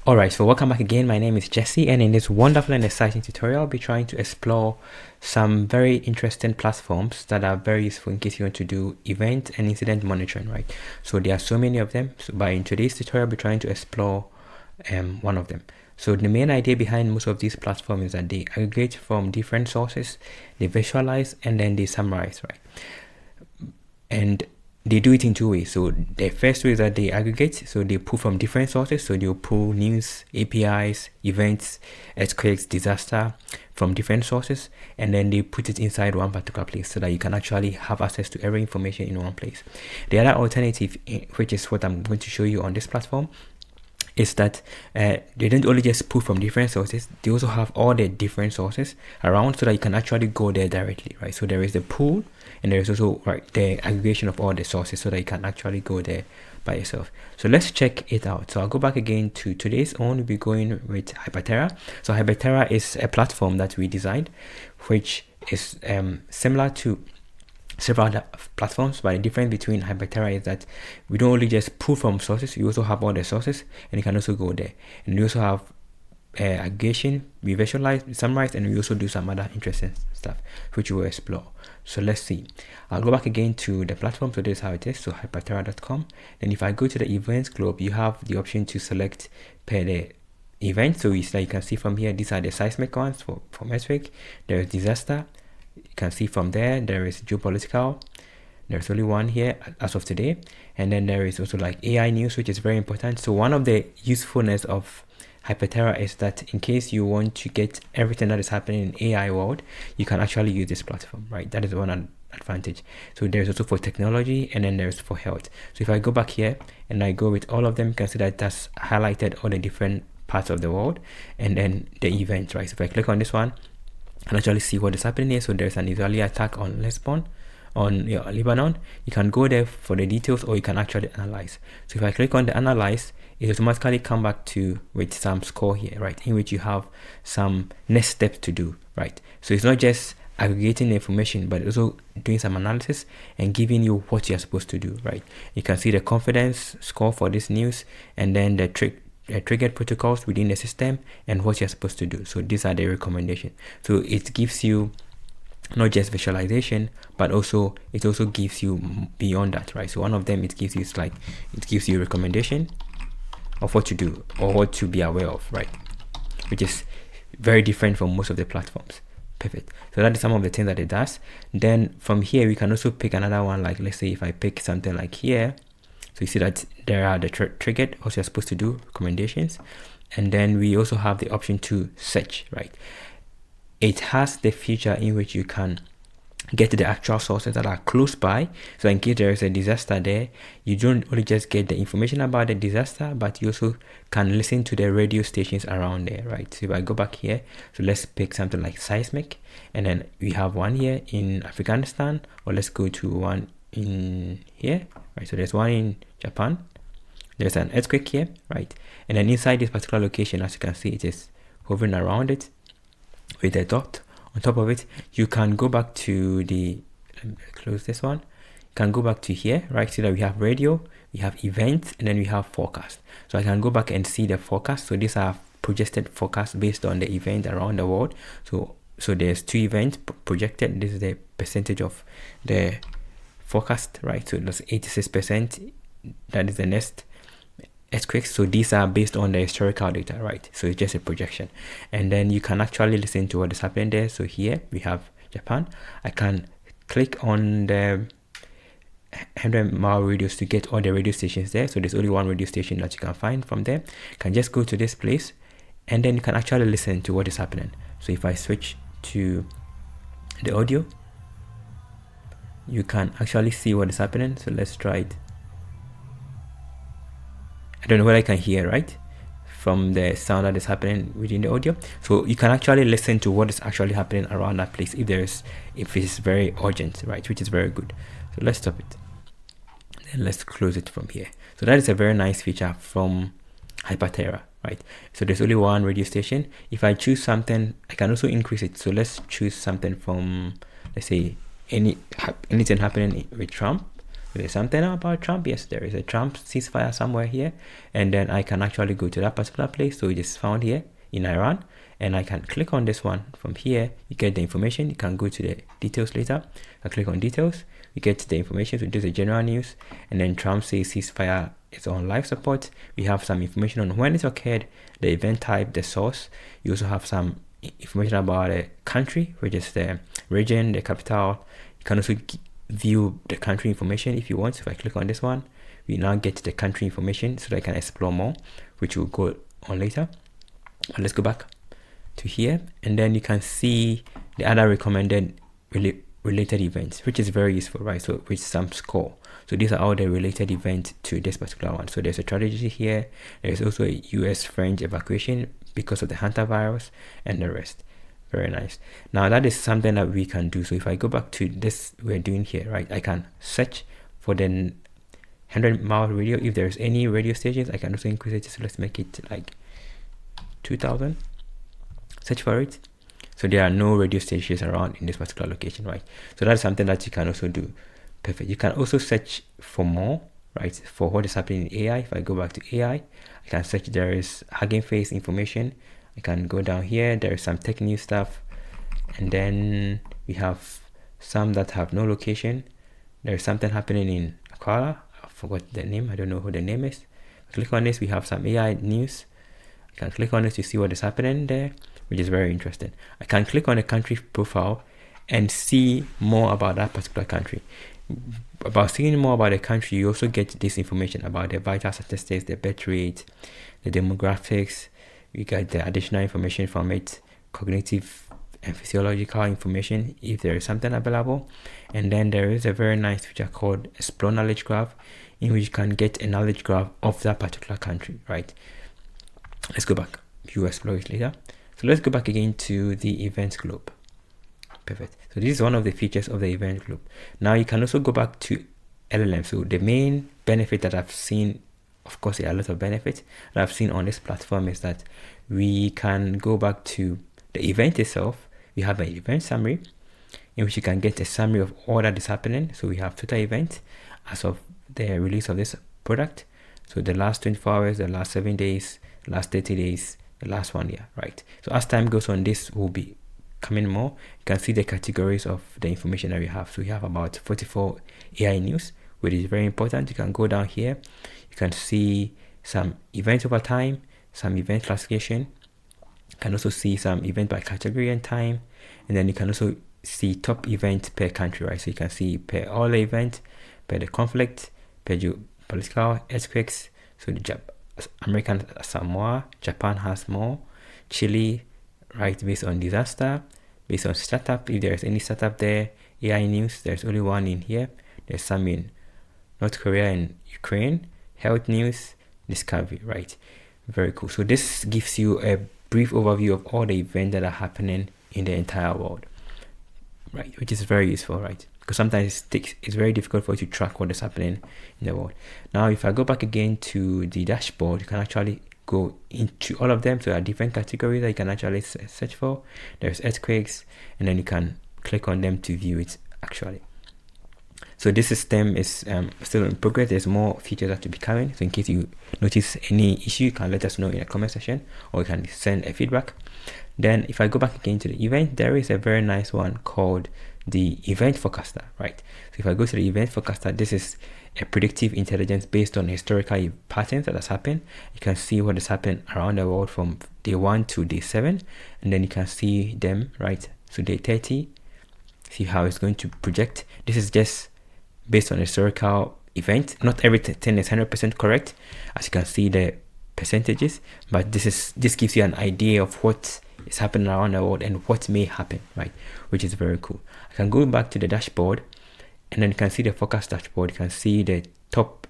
Alright, so welcome back again. My name is Jesse, and in this wonderful and exciting tutorial, I'll be trying to explore some very interesting platforms that are very useful in case you want to do event and incident monitoring, right? So there are so many of them. So in today's tutorial, I'll be trying to explore one of them. So the main idea behind most of these platforms is that they aggregate from different sources, they visualize, and then they summarize, right? And they do it in two ways. So the first way is that they aggregate, so they pull from different sources. So they'll pull news, APIs, events, earthquakes, disaster from different sources, and then they put it inside one particular place so that you can actually have access to every information in one place. The other alternative, which is what I'm going to show you on this platform, is that they don't only just pull from different sources, they also have all the different sources around so that you can actually go there directly, right? So there is the pool, and there is also the aggregation of all the sources so that you can actually go there by yourself. So let's check it out. So I'll go back again to today's own. We'll be going with HypaTerra. So HypaTerra is a platform that we designed, which is similar to several other platforms, but the difference between HypaTerra is that we don't only just pull from sources, you also have all the sources, and you can also go there. And we also have aggregation, we visualize, we summarize, and we also do some other interesting stuff which we will explore. So let's see. I'll go back again to the platform. So this is how it is. So HypaTerra.com. Then if I go to the events globe, you have the option to select per the event. So you can see from here, these are the seismic ones for earthquake. There is disaster. You can see from there is geopolitical. There's only one here as of today, and then there is also like AI news, which is very important. So one of the usefulness of HypaTerra is that in case you want to get everything that is happening in AI world, you can actually use this platform, right? That is one advantage. So there's also for technology, and then there's for health. So if I go back here and I go with all of them, you can see that that's highlighted all the different parts of the world, and then the events, right? So if I click on this one, and actually see what is happening here. So there's an Israeli attack on Lebanon. You can go there for the details, or you can actually analyze. So if I click on the analyze, it automatically come back to with some score here, right, in which you have some next steps to do, right? So it's not just aggregating the information, but also doing some analysis and giving you what you're supposed to do, right? You can see the confidence score for this news, and then the triggered protocols within the system and what you're supposed to do. So these are the recommendations. So it gives you not just visualization, but also it also gives you beyond that, right? So one of them, it gives you recommendation of what to do or what to be aware of, right? Which is very different from most of the platforms. Perfect. So that is some of the things that it does. Then from here we can also pick another one, like let's say if I pick something like here. So you see that there are the triggered, what you're supposed to do, recommendations. And then we also have the option to search, right? It has the feature in which you can get to the actual sources that are close by. So in case there is a disaster there, you don't only just get the information about the disaster, but you also can listen to the radio stations around there, right? So if I go back here, so let's pick something like seismic. And then we have one here in Afghanistan, or let's go to one in here, right? So there's one in Japan, there's an earthquake here, right? And then inside this particular location, as you can see, it is hovering around it with a dot on top of it. You can go back to the, let me close this one, you can go back to here, right? See that we have radio, we have events, and then we have forecast. So I can go back and see the forecast. So these are projected forecasts based on the event around the world. So there's 2 events projected. This is the percentage of the forecast, right? So that's 86%. That is the next earthquakes. So these are based on the historical data, right? So it's just a projection, and then you can actually listen to what is happening there. So here we have Japan. I can click on the 100-mile radius to get all the radio stations there. So there's only one radio station that you can find from there. You can just go to this place, and then you can actually listen to what is happening. So if I switch to the audio, you can actually see what is happening. So let's try it. I don't know what I can hear, right, from the sound that is happening within the audio. So you can actually listen to what is actually happening around that place if it's very urgent, right, which is very good. So let's stop it, then let's close it from here. So that is a very nice feature from HypaTerra, right? So there's only one radio station. If I choose something, I can also increase it. So let's choose something from, let's say, anything happening with Trump, So there's something about Trump. Yes, there is a Trump ceasefire somewhere here, and then I can actually go to that particular place. So it is found here in Iran, and I can click on this one. From here you get the information. You can go to the details later. I click on details, we get the information. So this is general news, and then Trump says ceasefire is on live support. We have some information on when it occurred, the event type, the source. You also have some information about the country, which is the region, the capital. You can also view the country information if you want. So if I click on this one, we now get the country information so that I can explore more, which we'll go on later. But let's go back to here, and then you can see the other recommended related events, which is very useful, right? So with some score. So these are all the related events to this particular one. So there's a tragedy here. There's also a US French evacuation because of the hantavirus and the rest. Very nice. Now that is something that we can do. So if I go back to this we're doing here, right, I can search for the 100-mile radio. If there's any radio stations, I can also increase it. So let's make it like 2000. Search for it. So there are no radio stations around in this particular location, right? So that's something that you can also do. Perfect. You can also search for more, right, for what is happening in AI. If I go back to AI, I can search. There is Hugging Face information. I can go down here. There is some tech news stuff, and then we have some that have no location. There is something happening in Kuala. I forgot the name. I don't know who the name is. Click on this. We have some AI news. I can click on this to see what is happening there, which is very interesting. I can click on a country profile and see more about that particular country. About seeing more about the country, you also get this information about the vital statistics, the birth rate, the demographics. You get the additional information from it, cognitive and physiological information if there is something available. And then there is a very nice feature called Explore Knowledge Graph, in which you can get a knowledge graph of that particular country, right? Let's go back. You explore it later. So let's go back again to the events globe. Perfect. So this is one of the features of the event globe. Now you can also go back to LLM. So the main benefit that I've seen, of course there are a lot of benefits that I've seen on this platform, is that we can go back to the event itself. We have an event summary in which you can get a summary of all that is happening. So we have total events as of the release of this product. So the last 24 hours, the last 7 days, the last 30 days, the last 1 year, right? So as time goes on, this will be coming more. You can see the categories of the information that we have. So we have about 44 AI news, which is very important. You can go down here. You can see some events over time, some event classification. You can also see some event by category and time. And then you can also see top event per country, right? So you can see per all the event, per the conflict, per geopolitical earthquakes. So the American Samoa, Japan has more, Chile, right, based on disaster, based on startup, if there is any startup there, AI news, there's only one in here. There's some in North Korea and Ukraine, health news, discovery, right? Very cool. So this gives you a brief overview of all the events that are happening in the entire world, right? Which is very useful, right? Because sometimes it's very difficult for you to track what is happening in the world. Now, if I go back again to the dashboard, you can actually go into all of them. So there are different categories that you can actually search for. There's earthquakes, and then you can click on them to view it actually. So this system is still in progress. There's more features that to be coming. So in case you notice any issue, you can let us know in the comment section, or you can send a feedback. Then if I go back again to the event, there is a very nice one called the event forecaster, right? So if I go to the event forecaster, this is a predictive intelligence based on historical patterns that has happened. You can see what is happening around the world from day 1 to day 7, and then you can see them, right? So day 30, see how it's going to project. This is just based on historical event. Not everything is 100% correct, as you can see the percentages, but this gives you an idea of what is happening around the world and what may happen, right? Which is very cool. I can go back to the dashboard, and then you can see the forecast dashboard. You can see the top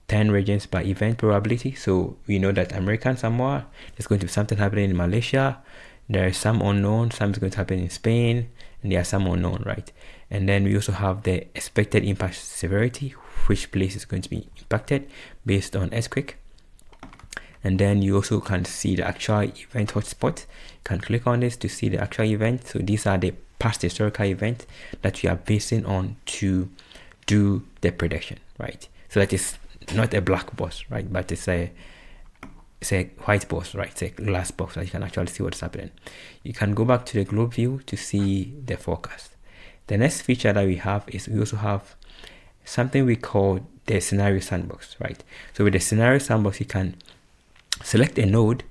10 regions by event probability. So we know that American Samoa, there's going to be something happening in Malaysia. There is some unknown, some is going to happen in Spain, and there are some unknown, right? And then we also have the expected impact severity, which place is going to be impacted based on earthquake. And then you also can see the actual event hotspot. You can click on this to see the actual event. So these are the past historical events that we are basing on to do the prediction, right? So that is not a black box, right? But it's a white box, right? It's a glass box that you can actually see what's happening. You can go back to the globe view to see the forecast. The next feature that we have is we also have something we call the scenario sandbox, right? So with the scenario sandbox, you can select a node,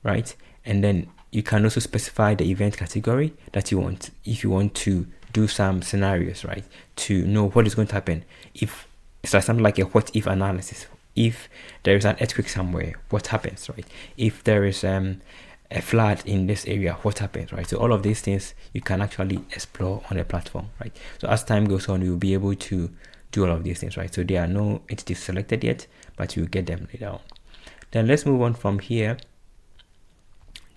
right? And then you can also specify the event category that you want, if you want to do some scenarios, right? To know what is going to happen. If it's like something like a what if analysis. If there is an earthquake somewhere, what happens, right? If there is a flood in this area, what happens, right? So all of these things you can actually explore on the platform, right? So as time goes on, you'll be able to do all of these things, right? So there are no entities selected yet, but you'll get them later on. Then let's move on from here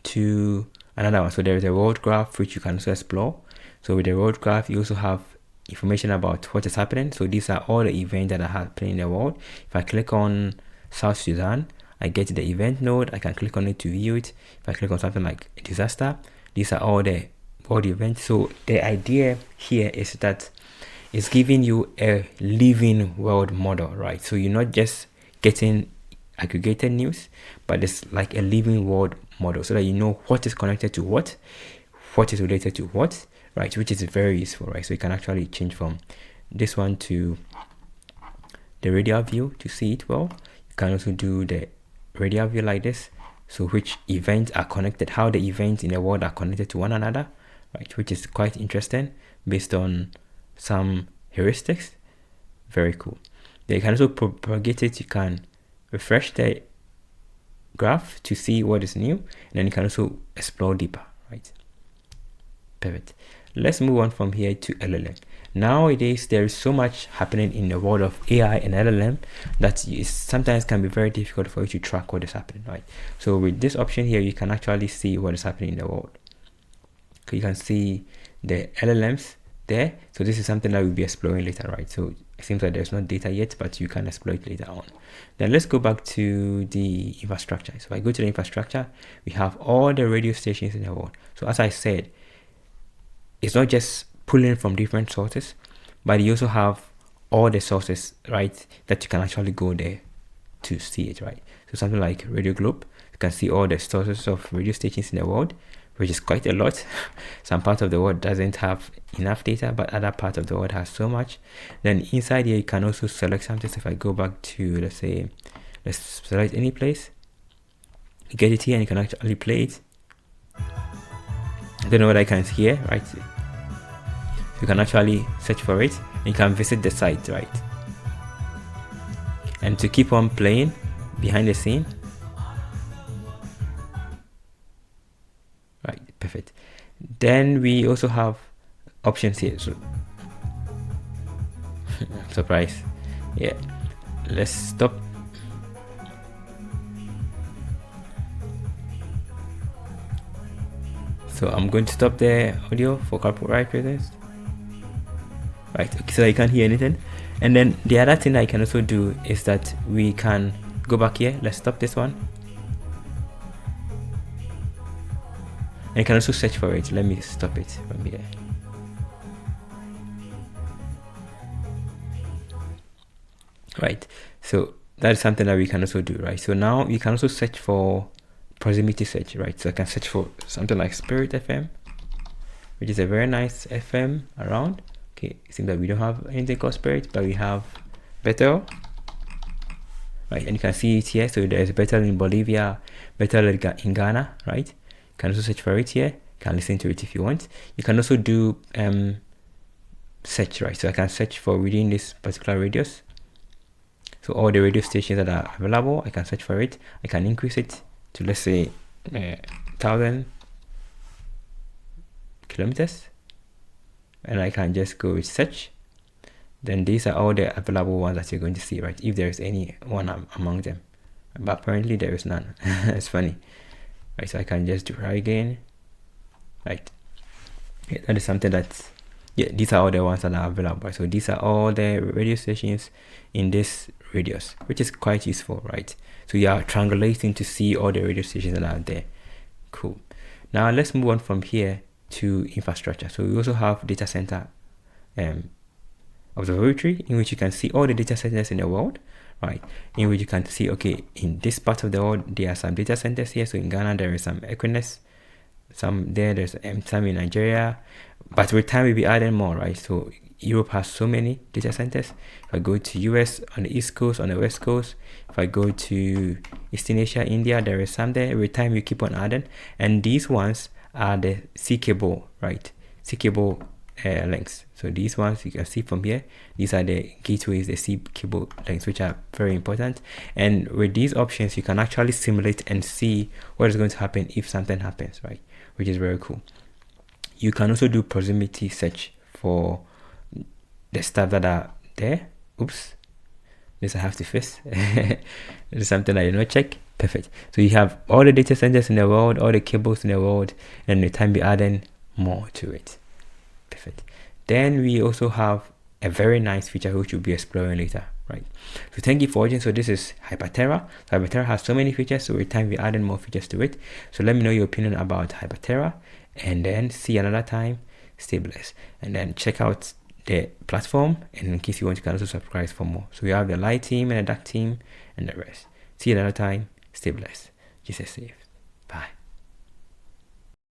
to another one. So there is a world graph which you can also explore. So with the world graph, you also have information about what is happening. So these are all the events that are happening in the world. If I click on South Sudan, I get the event node. I can click on it to view it. If I click on something like a disaster, these are all the world events. So the idea here is that it's giving you a living world model, right? So you're not just getting aggregated news, but it's like a living world model, so that you know what is connected to what is related to what, right? Which is very useful, right? So you can actually change from this one to the radial view to see it well. You can also do the radial view like this, so which events are connected, how the events in the world are connected to one another, right? Which is quite interesting based on some heuristics. Very cool. Then you can also propagate it. You can refresh the graph to see what is new, and then you can also explore deeper, right? Perfect. Let's move on from here to LLM. Nowadays, there is so much happening in the world of AI and LLM that it sometimes can be very difficult for you to track what is happening, right? So with this option here, you can actually see what is happening in the world. You can see the LLMs there. So this is something that we'll be exploring later, right? So it seems like there's no data yet, but you can explore it later on. Then let's go back to the infrastructure. So if I go to the infrastructure, we have all the radio stations in the world. So as I said, it's not just pulling from different sources, but you also have all the sources, right, that you can actually go there to see it, right? So something like Radio Globe, you can see all the sources of radio stations in the world, which is quite a lot. Some part of the world doesn't have enough data, but other part of the world has so much. Then inside here, you can also select something. So if I go back to, let's select any place, you get it here and you can actually play it. I don't know what I can hear, right? You can actually search for it and you can visit the site, right? And to keep on playing behind the scene, right? Perfect. Then we also have options here. So I'm surprised. Yeah, let's stop. So I'm going to stop the audio for copyright reasons. Right, okay, so I can't hear anything. And then the other thing that I can also do is that we can go back here. Let's stop this one. And you can also search for it. Let me stop it from here. Right, so that is something that we can also do, right? So now you can also search for proximity search, right? So I can search for something like Spirit FM, which is a very nice FM around. Okay, it seems that we don't have anything called Spirit, but we have Bethel, right? And you can see it here. So there's Bethel in Bolivia, Bethel in Ghana, right? You can also search for it here. You can listen to it if you want. You can also do search, right? So I can search for within this particular radius. So all the radio stations that are available, I can search for it. I can increase it to, let's say, 1,000 kilometers. And I can just go with search. Then these are all the available ones that you're going to see, right? If there is any one among them. But apparently there is none. It's funny. Right, so I can just do right again. Right. Yeah, that is something that's, yeah, these are all the ones that are available. So these are all the radio stations in this radius, which is quite useful, right? So you are triangulating to see all the radio stations that are there. Cool. Now let's move on from here to infrastructure. So we also have data center Observatory, in which you can see all the data centers in the world, right? In which you can see, okay, in this part of the world, there are some data centers here. So in Ghana, there is some Equinix, there's some in Nigeria, but with time we'll be adding more, right? So Europe has so many data centers. If I go to US on the East Coast, on the West Coast, if I go to Eastern Asia, India, there is some there. With time you keep on adding, and these ones are the C cable, right? C cable links. So these ones you can see from here, these are the gateways, the C cable links, which are very important. And with these options, you can actually simulate and see what is going to happen if something happens, right? Which is very cool. You can also do proximity search for the stuff that are there. Oops, this I have to fix. This is something I did not check. Perfect. So you have all the data centers in the world, all the cables in the world, and the time be adding more to it. Perfect. Then we also have a very nice feature which we'll be exploring later, right? So thank you for watching. So this is HypaTerra. So HypaTerra has so many features, so with time we're adding more features to it. So let me know your opinion about HypaTerra, and then see you another time. Stay blessed, and then check out the platform, and in case you want, you can also subscribe for more. So we have the light team and the dark team and the rest. See you another time. Stay blessed. Jesus safe. Bye.